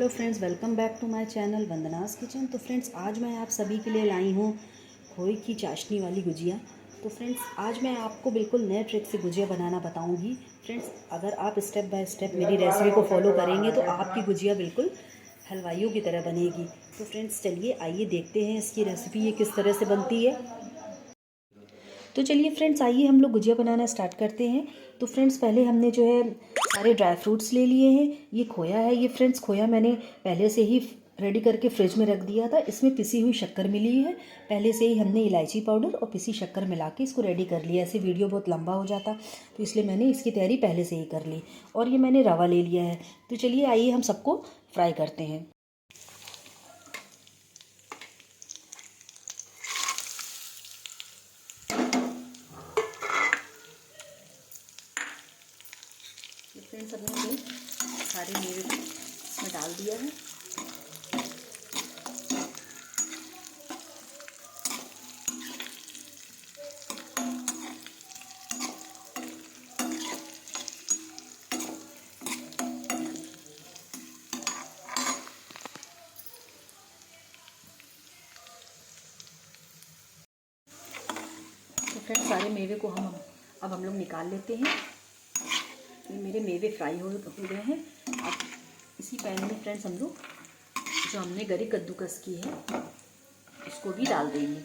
Hello friends, welcome back to my channel Vandana's kitchen. तो friends, आज मैं आप सभी के लिए लाई हूँ खोए की चाशनी वाली गुजिया। तो फ्रेंड्स, आज मैं आपको बिल्कुल नए ट्रिक से गुजिया बनाना बताऊँगी। फ्रेंड्स, अगर आप स्टेप बाय स्टेप मेरी रेसिपी को फॉलो करेंगे तो आपकी गुजिया बिल्कुल हलवाइयों की तरह बनेगी। तो फ्रेंड्स, चलिए आइए देखते हैं इसकी रेसिपी ये किस तरह से बनती है। तो चलिए फ्रेंड्स, आइए हम लोग गुजिया बनाना स्टार्ट करते हैं। तो फ्रेंड्स, पहले हमने जो है सारे ड्राई फ्रूट्स ले लिए हैं। ये खोया है, ये फ्रेंड्स खोया मैंने पहले से ही रेडी करके फ्रिज में रख दिया था। इसमें पिसी हुई शक्कर मिली है। पहले से ही हमने इलायची पाउडर और पिसी शक्कर मिला के इसको रेडी कर लिया। ऐसे वीडियो बहुत लंबा हो जाता, तो इसलिए मैंने इसकी तैयारी पहले से ही कर ली। और ये मैंने रवा ले लिया है। तो चलिए आइए हम सबको फ्राई करते हैं। फ्रेंड्स, हमने सारे मेवे को इसमें डाल दिया है। तो फ्रेंड्स, सारे मेवे को अब हम लोग निकाल लेते हैं। ये मेरे मेवे फ्राई हो गए हैं। अब इसी पैन में फ्रेंड्स हम लोग जो हमने गरी कद्दूकस की है उसको भी डाल देंगे।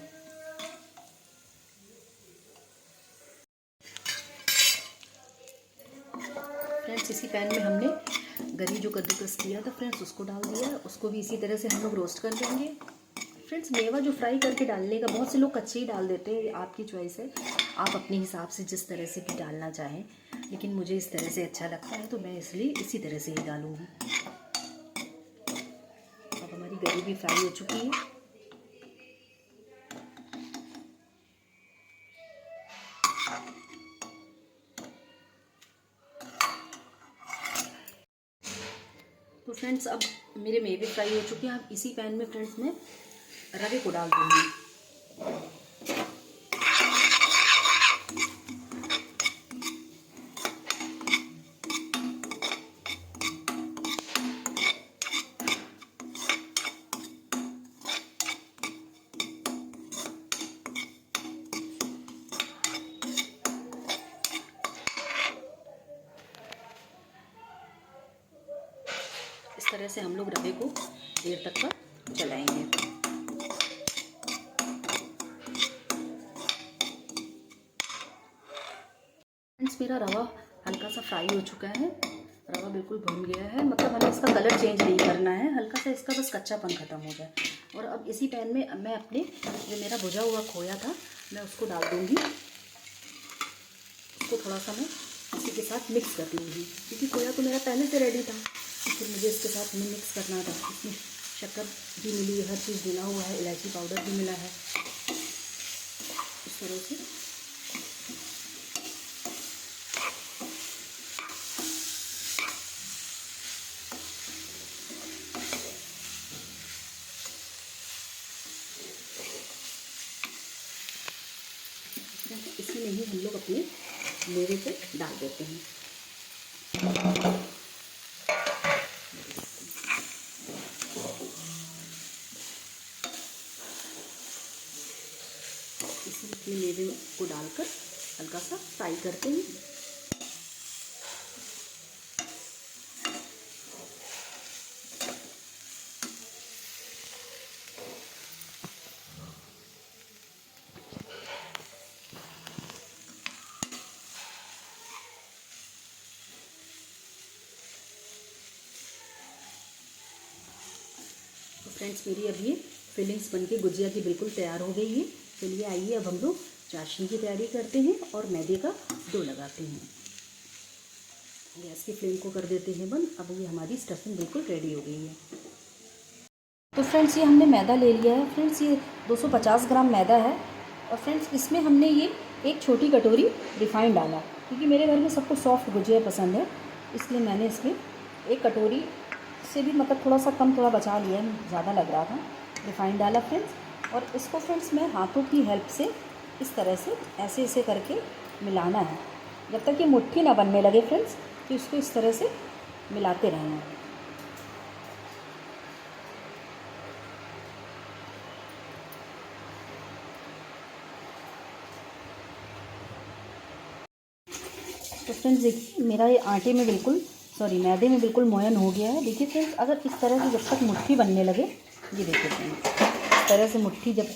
फ्रेंड्स, इसी पैन में हमने गरी जो कद्दूकस किया था फ्रेंड्स उसको डाल दिया है। उसको भी इसी तरह से हम लोग रोस्ट कर देंगे। फ्रेंड्स, मेवा जो फ्राई करके डालने का, बहुत से लोग कच्चे ही डाल देते हैं, ये आपकी चॉइस है। आप अपने हिसाब से जिस तरह से भी डालना चाहें, लेकिन मुझे इस तरह से अच्छा लगता है तो मैं इसलिए इसी तरह से ही डालूँगी। अब हमारी गरी भी फ्राई हो चुकी है। तो फ्रेंड्स, अब मेरे मेवे फ्राई हो चुके हैं। अब इसी पैन में फ्रेंड्स मैं रवे को डाल दूँगी। इस तरह से हम लोग रवे को देर तक का चलाएंगे। फ्रेंड्स, मेरा रवा हल्का सा फ्राई हो चुका है। रवा बिल्कुल भुन गया है, मतलब हमें इसका कलर चेंज नहीं करना है, हल्का सा इसका बस कच्चापन ख़त्म हो जाए। और अब इसी पैन में मैं अपने जो मेरा भुजा हुआ खोया था मैं उसको डाल दूँगी। उसको थोड़ा सा मैं इसी के साथ मिक्स कर लूँगी, क्योंकि खोया तो मेरा पहले से रेडी था, फिर मुझे इसके साथ में मिक्स करना था। इसमें शक्कर भी मिली है, हर चीज़ मिला हुआ है, इलायची पाउडर भी मिला है। इस तरह से इसमें ही हम लोग अपने मेवे को डाल देते हैं। इसमें मेवे को डालकर हल्का सा फ्राई करते हैं। तो फ्रेंड्स, मेरी अब ये फिलिंग्स बनके गुजिया की बिल्कुल तैयार हो गई है। चलिए आइए अब हम लोग चाशनी की तैयारी करते हैं और मैदे का डो लगाते हैं। गैस की फ्लेम को कर देते हैं बंद। अब ये हमारी स्टफिंग बिल्कुल रेडी हो गई है। तो फ्रेंड्स, ये हमने मैदा ले लिया है। फ्रेंड्स, ये 250 ग्राम मैदा है। और फ्रेंड्स, इसमें हमने ये एक छोटी कटोरी रिफाइंड डाला, क्योंकि मेरे घर में सबको सॉफ्ट गुजिया पसंद है, इसलिए मैंने इसमें एक कटोरी से भी मतलब थोड़ा सा कम थोड़ा बचा लिया है, ज़्यादा लग रहा था, रिफाइंड डाला फ्रेंड्स। और इसको फ्रेंड्स मैं हाथों की हेल्प से इस तरह से ऐसे ऐसे करके मिलाना है, जब तक ये मुट्ठी ना बनने लगे फ्रेंड्स। तो इसको इस तरह से मिलाते रहना है। तो फ्रेंड्स देखिए मेरा ये आटे में बिल्कुल मैदे में बिल्कुल मोयन हो गया है। देखिए फ्रेंड्स, अगर इस तरह से जब तक मुट्ठी बनने लगे, ये देखिए फ्रेंड्स, इस तरह से मुट्ठी जब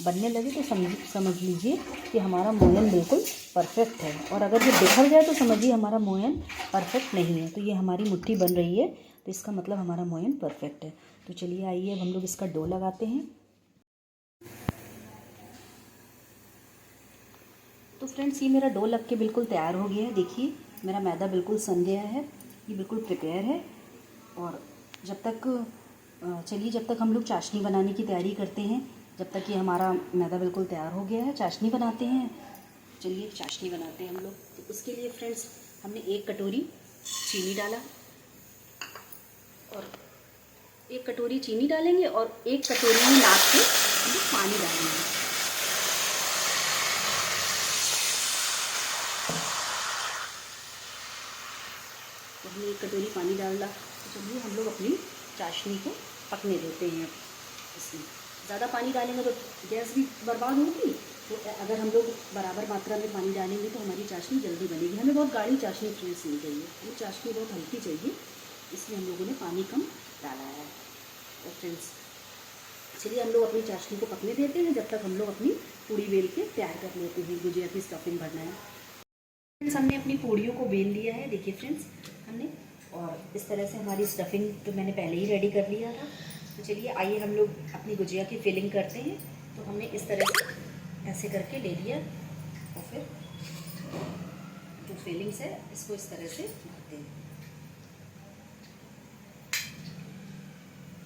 बनने लगे तो समझ लीजिए कि हमारा मोयन बिल्कुल परफेक्ट है। और अगर ये बिखर जाए तो समझिए हमारा मोयन परफेक्ट नहीं है। तो ये हमारी मुट्ठी बन रही है तो इसका मतलब हमारा मोयन परफेक्ट है। तो चलिए आइए अब हम लोग इसका डो लगाते हैं। तो फ्रेंड्स ये मेरा डो लग के बिल्कुल तैयार हो गया है। देखिए मेरा मैदा बिल्कुल सन गया है, ये बिल्कुल प्रिपेयर है। और जब तक जब तक हम लोग चाशनी बनाने की तैयारी करते हैं, जब तक ये हमारा मैदा बिल्कुल तैयार हो गया है, चाशनी बनाते हैं। चलिए चाशनी बनाते हैं हम लोग। तो उसके लिए फ्रेंड्स हमने 1 कटोरी चीनी डाला, और 1 कटोरी चीनी डालेंगे और 1 कटोरी में नाप के हम लोग पानी डालेंगे। तो हमने 1 कटोरी पानी डाला। तो चलिए हम लोग अपनी चाशनी को पकने देते हैं। इसमें ज़्यादा पानी डालेंगे तो गैस भी बर्बाद होगी। तो अगर हम लोग बराबर मात्रा में पानी डालेंगे तो हमारी चाशनी जल्दी बनेगी। हमें बहुत गाढ़ी चाशनी फ्रेंड्स नहीं चाहिए, हमें चाशनी बहुत हल्की चाहिए, इसलिए हम लोगों ने पानी कम डाला है। और फ्रेंड्स चलिए हम लोग अपनी चाशनी को पकने देते हैं जब तक हम लोग अपनी पूड़ी बेल के तैयार कर लेते हैं। गुजिया की स्टफिंग भरना है। फ्रेंड्स हमने अपनी पूड़ियों को बेल लिया है, देखिए फ्रेंड्स हमने, और इस तरह से हमारी स्टफिंग तो मैंने पहले ही रेडी कर लिया था। तो चलिए आइए हम लोग अपनी गुजिया की फिलिंग करते हैं। तो हमने इस तरह से ऐसे करके ले लिया, और फिर जो फिलिंग्स है इसको इस तरह से भरते हैं।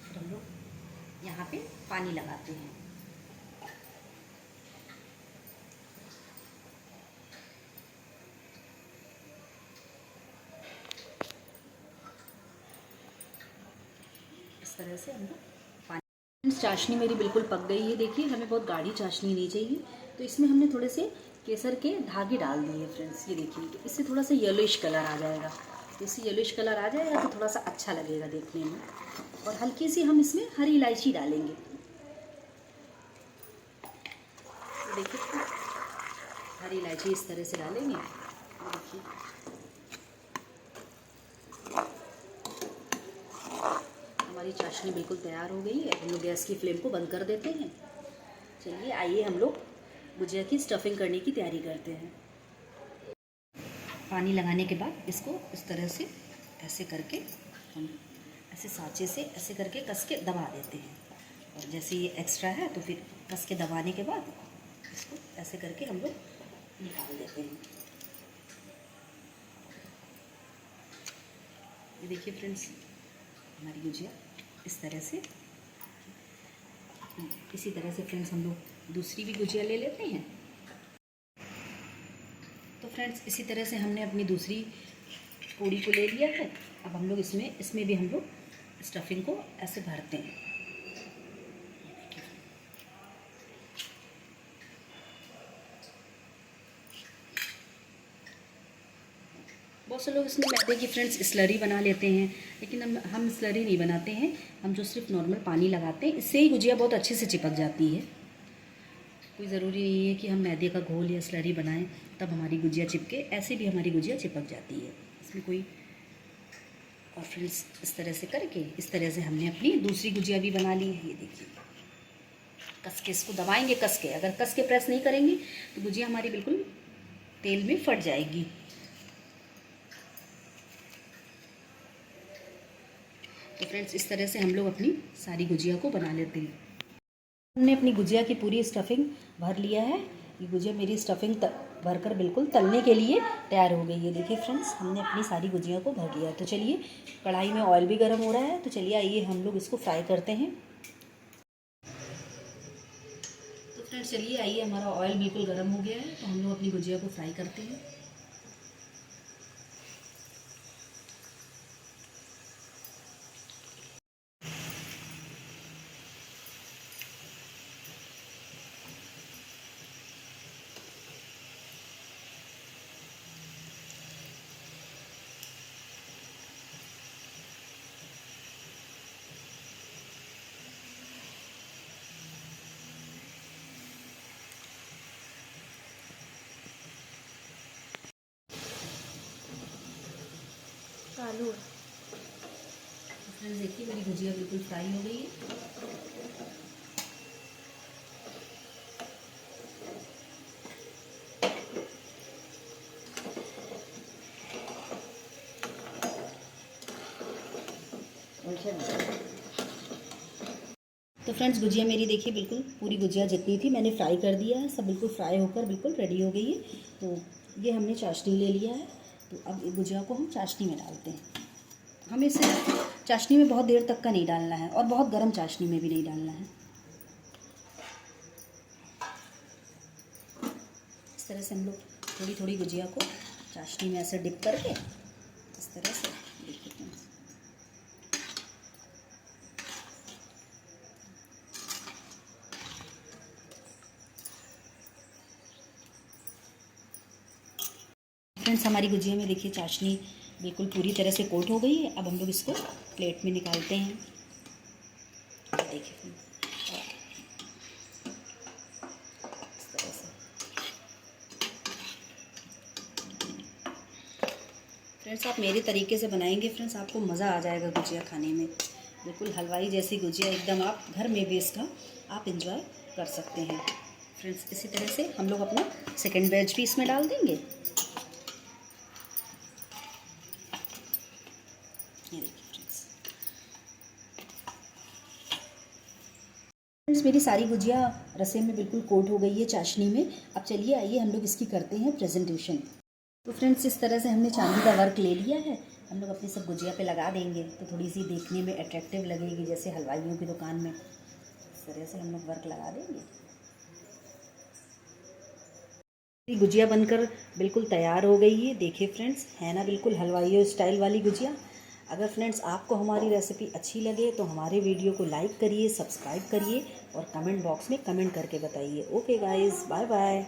फिर हम लोग यहाँ पे पानी लगाते हैं। इस तरह से हम लोग पानी, चाशनी मेरी बिल्कुल पक गई है। देखिए हमें बहुत गाढ़ी चाशनी नहीं चाहिए, तो इसमें हमने थोड़े से केसर के धागे डाल दिए फ्रेंड्स। ये देखिए तो इससे थोड़ा सा येलोइश कलर आ जाएगा। तो इससे येलोइश कलर आ जाएगा तो थोड़ा सा अच्छा लगेगा देखने में। और हल्की सी हम इसमें हरी इलायची डालेंगे। तो देखिए हरी इलायची इस तरह से डालेंगे। देखिए हमारी चाशनी बिल्कुल तैयार हो गई है। हम लोग गैस की फ्लेम को बंद कर देते हैं। चलिए आइए हम लोग गुजिया की स्टफिंग करने की तैयारी करते हैं। पानी लगाने के बाद इसको इस तरह से ऐसे करके हम ऐसे सांचे से ऐसे करके कस के दबा देते हैं। और जैसे ये एक्स्ट्रा है तो फिर कस के दबाने के बाद इसको ऐसे करके हम लोग निकाल देते हैं। ये देखिए फ्रेंड्स हमारी गुजिया इस तरह से, इसी तरह से फ्रेंड्स हम लोग दूसरी भी गुजिया ले लेते हैं। तो फ्रेंड्स इसी तरह से हमने अपनी दूसरी पूड़ी को ले लिया है। अब हम लोग इसमें भी हम लोग स्टफिंग को ऐसे भरते हैं। बहुत से लोग इसमें मैदे की फ्रेंड्स स्लरी बना लेते हैं, लेकिन हम स्लरी नहीं बनाते हैं। हम जो सिर्फ नॉर्मल पानी लगाते हैं, इससे ही गुजिया बहुत अच्छे से चिपक जाती है। कोई ज़रूरी नहीं है कि हम मैदे का घोल या स्लरी बनाएं तब हमारी गुजिया चिपके, ऐसे भी हमारी गुजिया चिपक जाती है, इसमें कोई। और फ्रेंड्स इस तरह से करके इस तरह से हमने अपनी दूसरी गुजिया भी बना ली है। ये देखिए कस के इसको दबाएंगे, कस के, अगर कस के प्रेस नहीं करेंगे तो गुजिया हमारी बिल्कुल तेल में फट जाएगी। तो फ्रेंड्स इस तरह से हम लोग अपनी सारी गुजिया को बना लेते हैं। हमने अपनी गुजिया की पूरी स्टफिंग भर लिया है। ये गुजिया मेरी स्टफिंग भरकर बिल्कुल तलने के लिए तैयार हो गई है। देखिए फ्रेंड्स हमने अपनी सारी गुजिया को भर लिया। तो चलिए कढ़ाई में ऑयल भी गर्म हो रहा है, तो चलिए आइए हम लोग इसको फ्राई करते हैं। तो फ्रेंड्स चलिए आइए, हमारा ऑयल बिल्कुल गर्म हो गया है, तो हम लोग अपनी गुजिया को फ्राई करते हैं। चालू है। तो फ्रेंड्स देखिए मेरी गुजिया बिल्कुल फ्राई हो गई है। तो फ्रेंड्स गुजिया मेरी देखिए बिल्कुल पूरी गुजिया जितनी थी मैंने फ्राई कर दिया है, सब बिल्कुल फ्राई होकर बिल्कुल रेडी हो गई है। तो ये हमने चाशनी ले लिया है। तो अब ये गुजिया को हम चाशनी में डालते हैं। हमें इसे चाशनी में बहुत देर तक का नहीं डालना है और बहुत गर्म चाशनी में भी नहीं डालना है। इस तरह से हम लोग थोड़ी थोड़ी गुजिया को चाशनी में ऐसे डिप करके इस तरह से देखिए फ्रेंड्स। फ्रेंड्स हमारी गुजिया में देखिए चाशनी बिल्कुल पूरी तरह से कोट हो गई है। अब हम लोग इसको प्लेट में निकालते हैं। देखिए इस तरह से। फ्रेंड्स आप मेरे तरीके से बनाएंगे फ्रेंड्स, आपको मज़ा आ जाएगा गुजिया खाने में। बिल्कुल हलवाई जैसी गुजिया एकदम आप घर में भी इसका आप इंजॉय कर सकते हैं। फ्रेंड्स इसी तरह से हम लोग अपना सेकंड बैच भी इसमें डाल देंगे। ये देखिए फ्रेंड्स मेरी सारी गुजिया रसे में बिल्कुल कोट हो गई है चाशनी में। अब चलिए आइए हम लोग इसकी करते हैं प्रेजेंटेशन। तो फ्रेंड्स इस तरह से हमने चांदी का वर्क ले लिया है। हम लोग अपनी सब गुजिया पे लगा देंगे तो थोड़ी सी देखने में अट्रैक्टिव लगेगी, जैसे हलवाइयों की दुकान में। इस तरह से हम लोग वर्क लगा देंगे। ये गुजिया बनकर बिल्कुल तैयार हो गई है। देखिए फ्रेंड्स है ना बिल्कुल हलवाइयों स्टाइल वाली गुजिया। अगर फ्रेंड्स आपको हमारी रेसिपी अच्छी लगे तो हमारे वीडियो को लाइक करिए, सब्सक्राइब करिए और कमेंट बॉक्स में कमेंट करके बताइए। Okay guys, bye bye.